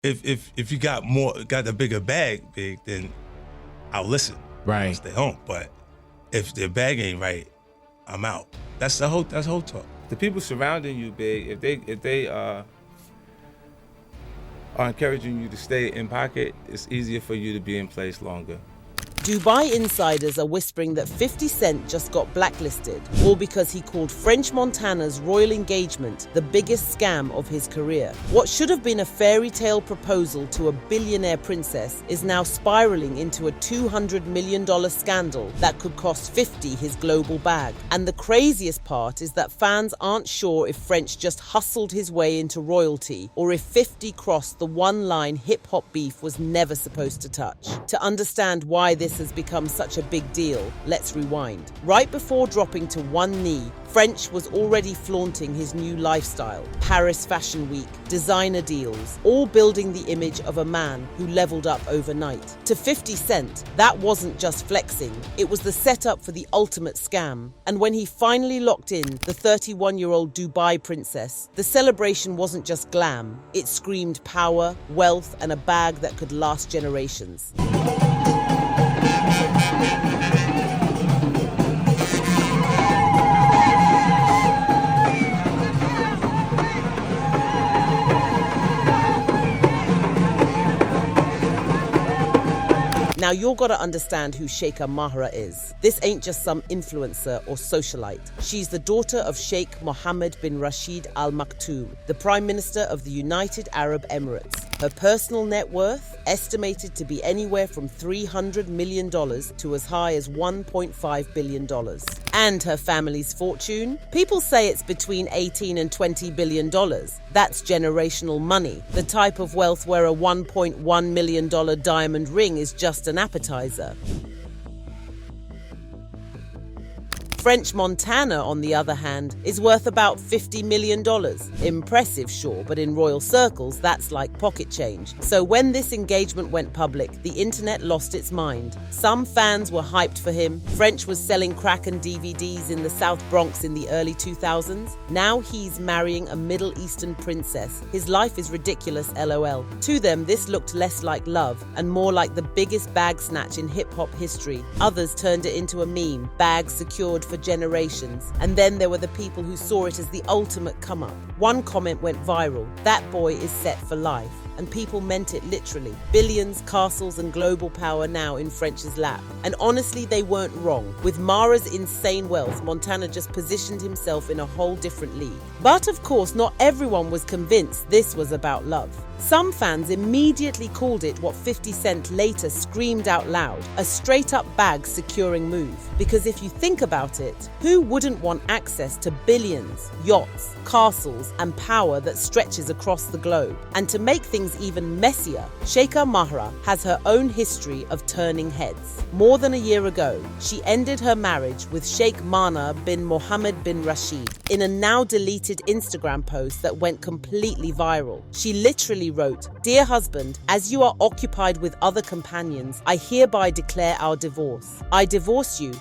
If you got the bigger bag, then I'll listen. Right. I'll stay home. But if the bag ain't right, I'm out. That's the whole talk. The people surrounding you, Big, if they are encouraging you to stay in pocket, it's easier for you to be in place longer. Dubai insiders are whispering that 50 Cent just got blacklisted, all because he called French Montana's royal engagement the biggest scam of his career. What should have been a fairy tale proposal to a billionaire princess is now spiraling into a $200 million scandal that could cost 50 his global bag. And the craziest part is that fans aren't sure if French just hustled his way into royalty or if 50 crossed the one line hip-hop beef was never supposed to touch. To understand why this has become such a big deal, let's rewind. Right before dropping to one knee, French was already flaunting his new lifestyle. Paris Fashion Week, designer deals, all building the image of a man who leveled up overnight. To 50 Cent, that wasn't just flexing, it was the setup for the ultimate scam. And when he finally locked in the 31-year-old Dubai princess, the celebration wasn't just glam, it screamed power, wealth, and a bag that could last generations. Now you're gotta understand who Sheikha Mahra is. This ain't just some influencer or socialite. She's the daughter of Sheikh Mohammed bin Rashid Al Maktoum, the Prime Minister of the United Arab Emirates. Her personal net worth estimated to be anywhere from $300 million to as high as $1.5 billion. And her family's fortune? People say it's between $18 and $20 billion. That's generational money, the type of wealth where a $1.1 million diamond ring is just an appetizer. French Montana, on the other hand, is worth about $50 million. Impressive, sure, but in royal circles, that's like pocket change. So when this engagement went public, the internet lost its mind. Some fans were hyped for him. French was selling crack and DVDs in the South Bronx in the early 2000s. Now he's marrying a Middle Eastern princess. His life is ridiculous, LOL. To them, this looked less like love and more like the biggest bag snatch in hip-hop history. Others turned it into a meme, bags secured for generations. And then there were the people who saw it as the ultimate come-up. One comment went viral, "That boy is set for life." And people meant it literally. Billions, castles, and global power now in French's lap. And honestly, they weren't wrong. With Mara's insane wealth, Montana just positioned himself in a whole different league. But of course, not everyone was convinced this was about love. Some fans immediately called it what 50 Cent later screamed out loud, a straight-up bag securing move. Because if you think about it, who wouldn't want access to billions, yachts, castles, and power that stretches across the globe? And to make things even messier, Sheikha Mahra has her own history of turning heads. More than a year ago, she ended her marriage with Sheikh Mana bin Mohammed bin Rashid in a now-deleted Instagram post that went completely viral. She literally wrote, "Dear husband, as you are occupied with other companions, I hereby declare our divorce. I divorce you,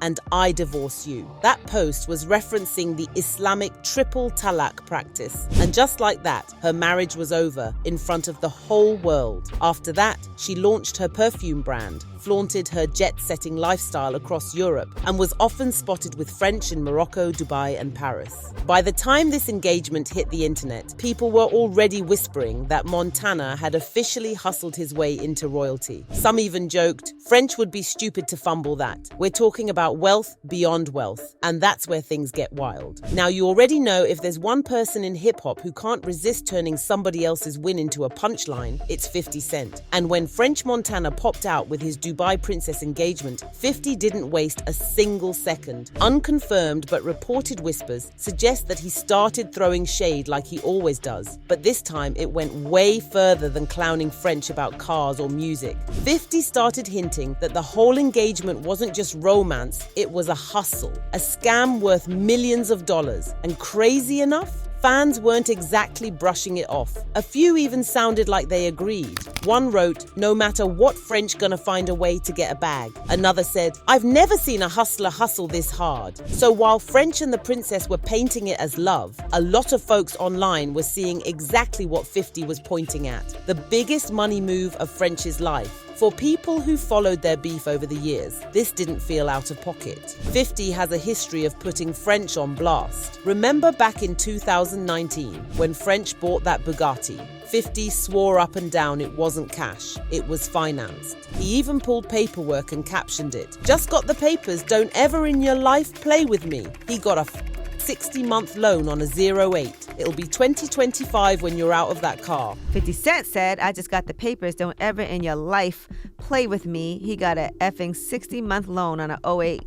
and I divorce you." That post was referencing the Islamic triple talaq practice. And just like that, her marriage was over in front of the whole world. After that, she launched her perfume brand, flaunted her jet-setting lifestyle across Europe, and was often spotted with French in Morocco, Dubai, and Paris. By the time this engagement hit the internet, people were already whispering that Montana had officially hustled his way into royalty. Some even joked, French would be stupid to fumble that. We're talking about wealth beyond wealth, and that's where things get wild. Now, you already know if there's one person in hip-hop who can't resist turning somebody else's win into a punchline, it's 50 Cent. And when French Montana popped out with his Dubai princess engagement, 50 didn't waste a single second. Unconfirmed but reported whispers suggest that he started throwing shade like he always does, but this time it went way further than clowning French about cars or music. 50 started hinting that the whole engagement wasn't just romance, it was a hustle, a scam worth millions of dollars. And crazy enough, fans weren't exactly brushing it off. A few even sounded like they agreed. One wrote, "No matter what, French gonna find a way to get a bag." Another said, "I've never seen a hustler hustle this hard." So while French and the princess were painting it as love, a lot of folks online were seeing exactly what 50 was pointing at: the biggest money move of French's life. For people who followed their beef over the years, this didn't feel out of pocket. 50 has a history of putting French on blast. Remember back in 2019 when French bought that Bugatti? 50 swore up and down it wasn't cash, it was financed. He even pulled paperwork and captioned it, "Just got the papers, don't ever in your life play with me." He got a 60-month loan on a 08. It'll be 2025 when you're out of that car. 50 Cent said, "I just got the papers, don't ever in your life play with me." He got a effing 60-month loan on a 08.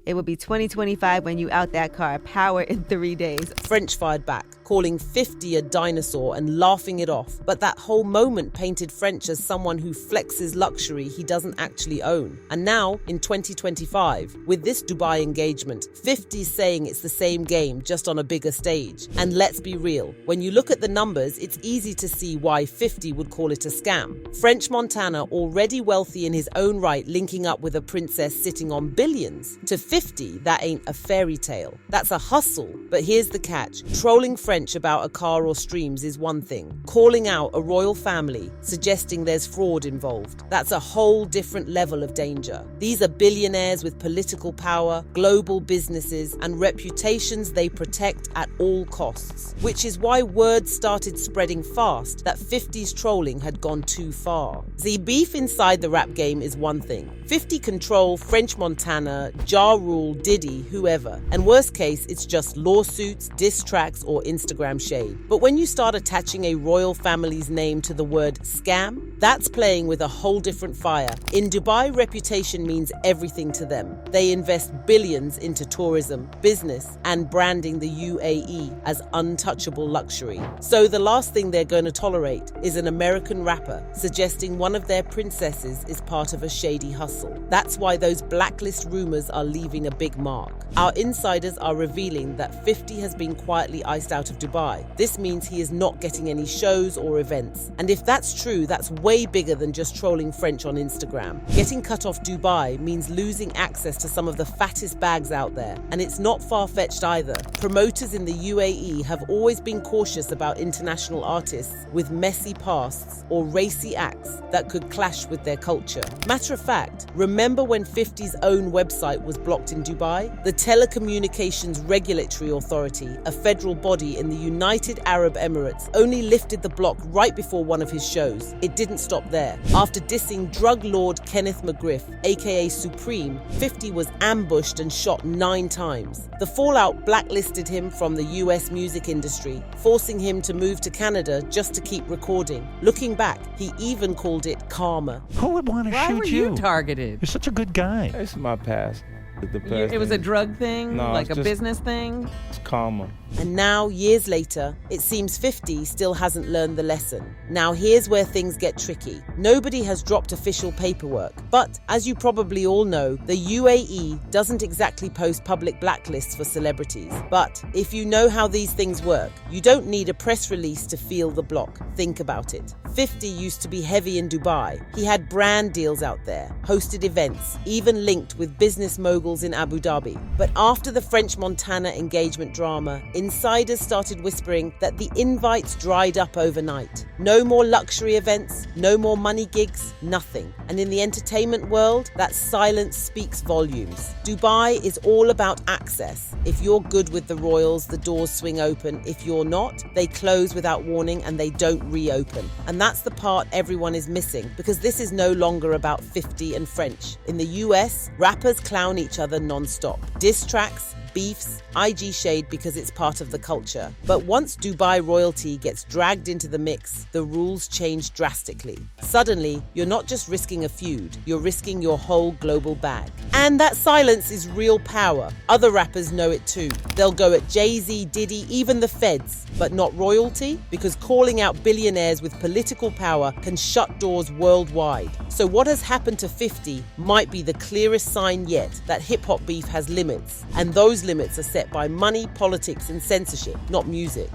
It will be 2025 when you out that car. Power in 3 days. French fired back, calling 50 a dinosaur and laughing it off. But that whole moment painted French as someone who flexes luxury he doesn't actually own. And now, in 2025, with this Dubai engagement, 50's saying it's the same game, just on a bigger stage. And let's be real, when you look at the numbers, it's easy to see why 50 would call it a scam. French Montana, already wealthy in his own right, linking up with a princess sitting on billions. To 50, that ain't a fairy tale. That's a hustle. But here's the catch. Trolling French about a car or streams is one thing. Calling out a royal family, suggesting there's fraud involved, that's a whole different level of danger. These are billionaires with political power, global businesses, and reputations they protect at all costs. Which is why word started spreading fast that 50's trolling had gone too far. The beef inside the rap game is one thing. 50 control French Montana, Ja Rule, Diddy, whoever. And worst case, it's just lawsuits, diss tracks, or Instagram shade. But when you start attaching a royal family's name to the word scam, that's playing with a whole different fire. In Dubai, reputation means everything to them. They invest billions into tourism, business, and branding the UAE as untouchable luxury. So the last thing they're going to tolerate is an American rapper suggesting one of their princesses is part of a shady hustle. That's why those blacklist rumors are leaving a big mark. Our insiders are revealing that 50 has been quietly iced out of Dubai. This means he is not getting any shows or events. And if that's true, that's way bigger than just trolling French on Instagram. Getting cut off Dubai means losing access to some of the fattest bags out there. And it's not far-fetched either. Promoters in the UAE have always been cautious about international artists with messy pasts or racy acts that could clash with their culture. Matter of fact, remember when 50's own website was blocked in Dubai? The Telecommunications Regulatory Authority, a federal body in the United Arab Emirates, only lifted the block right before one of his shows. It didn't stop there. After dissing drug lord Kenneth McGriff, aka Supreme, 50 was ambushed and shot 9 times. The fallout blacklisted him from the US music industry, forcing him to move to Canada just to keep recording. Looking back, he even called it karma. Who would want to Why shoot were you? you targeted? You're such a good guy. It's my past. The past It was a thing. drug thing, No, like it's a just- business thing. It's karma. And now, years later, it seems 50 still hasn't learned the lesson. Now here's where things get tricky. Nobody has dropped official paperwork, but as you probably all know, the UAE doesn't exactly post public blacklists for celebrities. But if you know how these things work, you don't need a press release to feel the block. Think about it. 50 used to be heavy in Dubai. He had brand deals out there, hosted events, even linked with business moguls in Abu Dhabi. But after the French Montana engagement drama, insiders started whispering that the invites dried up overnight. No more luxury events, no more money gigs, nothing. And in the entertainment world, that silence speaks volumes. Dubai is all about access. If you're good with the royals, the doors swing open. If you're not, they close without warning and they don't reopen. And that's the part everyone is missing, because this is no longer about 50 and French. In the US, rappers clown each other non-stop. Diss tracks, beefs, IG shade because it's part of the culture. But once Dubai royalty gets dragged into the mix, the rules change drastically. Suddenly, you're not just risking a feud, you're risking your whole global bag. And that silence is real power. Other rappers know it too. They'll go at Jay-Z, Diddy, even the feds, but not royalty, because calling out billionaires with political power can shut doors worldwide. So what has happened to 50 might be the clearest sign yet that hip-hop beef has limits, and those limits are set by money, politics, and censorship, not music.